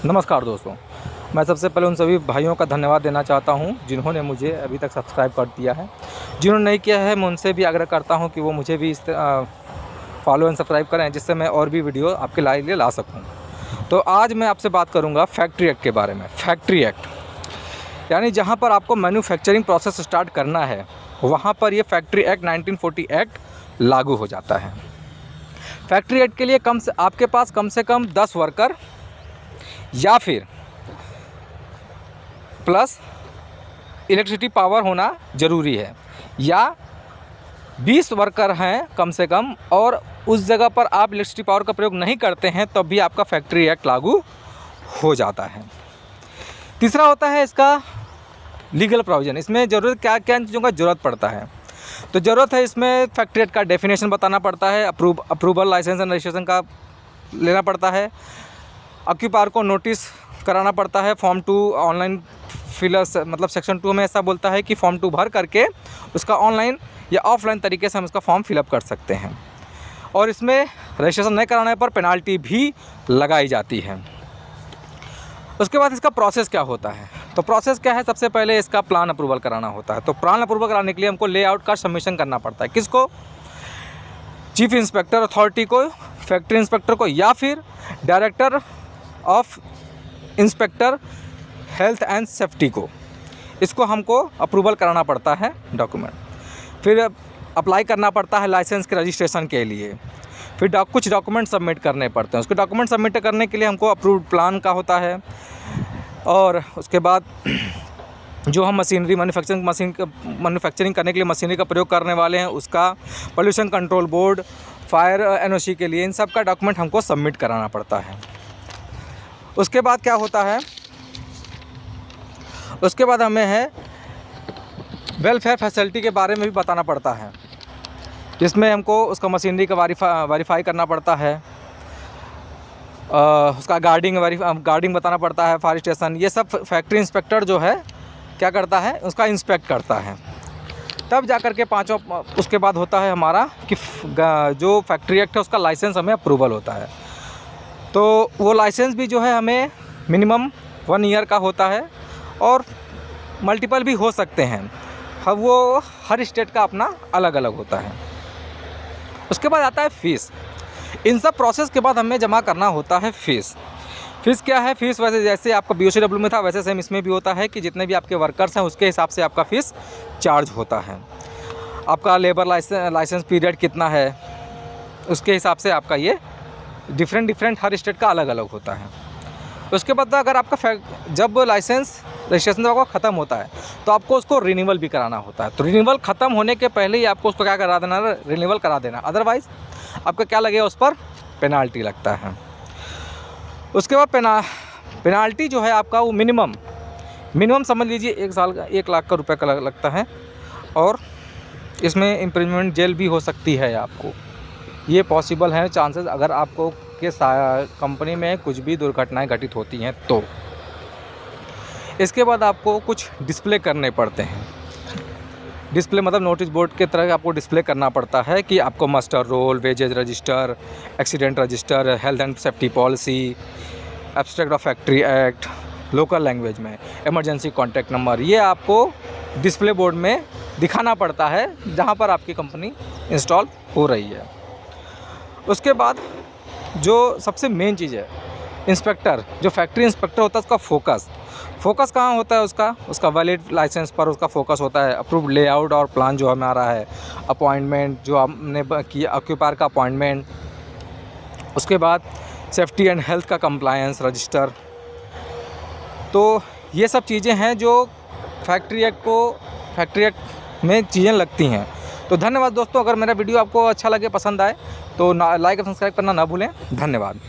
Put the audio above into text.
नमस्कार दोस्तों, मैं सबसे पहले उन सभी भाइयों का धन्यवाद देना चाहता हूं जिन्होंने मुझे अभी तक सब्सक्राइब कर दिया है। जिन्होंने नहीं किया है मैं उनसे भी आग्रह करता हूं कि वो मुझे भी फॉलो एंड सब्सक्राइब करें, जिससे मैं और भी वीडियो आपके लिए ला सकूं। तो आज मैं आपसे बात करूंगा फैक्ट्री एक्ट के बारे में। फैक्ट्री एक्ट यानी जहां पर आपको मैन्युफैक्चरिंग प्रोसेस स्टार्ट करना है वहाँ पर ये फैक्ट्री एक्ट 1940 एक्ट लागू हो जाता है। फैक्ट्री एक्ट के लिए आपके पास कम से कम 10 वर्कर या फिर प्लस इलेक्ट्रिसिटी पावर होना ज़रूरी है, या 20 वर्कर हैं कम से कम और उस जगह पर आप इलेक्ट्रिसिटी पावर का प्रयोग नहीं करते हैं तब भी आपका फैक्ट्री एक्ट लागू हो जाता है। तीसरा होता है इसका लीगल प्रोविज़न। इसमें ज़रूरत क्या चीज़ों का ज़रूरत पड़ता है, तो ज़रूरत है इसमें फैक्ट्री एक्ट का डेफिनेशन बताना पड़ता है, अप्रूवल लाइसेंस एंड रजिस्ट्रेशन का लेना पड़ता है, ऑक्यूपायर को नोटिस कराना पड़ता है, फॉर्म 2 ऑनलाइन मतलब सेक्शन 2 में ऐसा बोलता है कि फॉर्म 2 भर करके उसका ऑनलाइन या ऑफलाइन तरीके से हम इसका फॉर्म फिलअप कर सकते हैं, और इसमें रजिस्ट्रेशन नहीं कराने पर पेनाल्टी भी लगाई जाती है। उसके बाद इसका प्रोसेस क्या होता है, तो प्रोसेस क्या है, सबसे पहले इसका प्लान अप्रूवल कराना होता है। तो प्लान अप्रूवल कराने के लिए हमको लेआउट का सबमिशन करना पड़ता है। किसको? चीफ इंस्पेक्टर अथॉरिटी को, फैक्ट्री इंस्पेक्टर को, या फिर director of inspector health and safety को। इसको हमको अप्रूवल कराना पड़ता है डॉक्यूमेंट। फिर अप्लाई करना पड़ता है लाइसेंस के रजिस्ट्रेशन के लिए। फिर कुछ डॉक्यूमेंट सबमिट करने पड़ते हैं। उसके डॉक्यूमेंट सबमिट करने के लिए हमको अप्रूव्ड प्लान का होता है, और उसके बाद जो हम मशीनरी मैन्युफैक्चरिंग करने के लिए मशीनरी का प्रयोग करने वाले हैं उसका, pollution control board, fire NOC के लिए, इन सब का डॉक्यूमेंट हमको सबमिट कराना पड़ता है। उसके बाद क्या होता है, उसके बाद हमें है वेलफेयर फैसिलिटी के बारे में भी बताना पड़ता है, जिसमें हमको उसका मशीनरी का वेरीफाई करना पड़ता है, उसका गार्डिंग बताना पड़ता है, फायर स्टेशन, ये सब फैक्ट्री इंस्पेक्टर जो है क्या करता है, उसका इंस्पेक्ट करता है। तब जा कर के पाँचों, उसके बाद होता है हमारा कि जो फैक्ट्री एक्ट है उसका लाइसेंस हमें अप्रूवल होता है। तो वो लाइसेंस भी जो है हमें मिनिमम 1 ईयर का होता है, और मल्टीपल भी हो सकते हैं। अब वो हर स्टेट का अपना अलग अलग होता है। उसके बाद आता है फ़ीस। इन सब प्रोसेस के बाद हमें जमा करना होता है फ़ीस। फ़ीस क्या है? फ़ीस वैसे जैसे आपका BOCW में था वैसे सेम इसमें भी होता है कि जितने भी आपके वर्कर्स हैं उसके हिसाब से आपका फ़ीस चार्ज होता है। आपका लेबर लाइसेंस पीरियड कितना है उसके हिसाब से आपका ये डिफरेंट हर स्टेट का अलग अलग होता है। उसके बाद अगर आपका जब लाइसेंस रजिस्ट्रेशन जब आपका ख़त्म होता है तो आपको उसको रिन्यूअल भी कराना होता है। तो रिन्यूअल ख़त्म होने के पहले ही आपको उसको क्या करा देना, रिन्यूअल करा देना, अदरवाइज़ आपका क्या लगेगा, उस पर पेनाल्टी लगता है। उसके बाद पेनाल्टी जो है आपका वो मिनिमम समझ लीजिए 1 साल का 1 लाख का रुपये का लगता है, और इसमें इम्प्रिजमेंट जेल भी हो सकती है आपको। ये पॉसिबल है चांसेस अगर आपको के कंपनी में कुछ भी दुर्घटनाएं घटित होती हैं तो। इसके बाद आपको कुछ डिस्प्ले करने पड़ते हैं। डिस्प्ले मतलब नोटिस बोर्ड के तरह आपको डिस्प्ले करना पड़ता है कि आपको muster roll, wages register, accident register, health and safety policy, abstract of factory act, local language में इमरजेंसी कॉन्टैक्ट नंबर, ये आपको डिस्प्ले बोर्ड में दिखाना पड़ता है जहाँ पर आपकी कंपनी इंस्टॉल हो रही है। उसके बाद जो सबसे मेन चीज़ है, इंस्पेक्टर, जो फैक्ट्री इंस्पेक्टर होता है उसका फोकस कहाँ होता है, उसका वैलिड लाइसेंस पर उसका फोकस होता है। अप्रूव्ड लेआउट और प्लान जो हमारा है, अपॉइंटमेंट जो हमने किया, ऑक्यूपायर का अपॉइंटमेंट, उसके बाद सेफ्टी एंड हेल्थ का कंप्लायंस रजिस्टर। तो ये सब चीज़ें हैं जो फैक्ट्री एक्ट में चीज़ें लगती हैं। तो धन्यवाद दोस्तों, अगर मेरा वीडियो आपको अच्छा लगे, पसंद आए तो लाइक और सब्सक्राइब करना ना भूलें। धन्यवाद।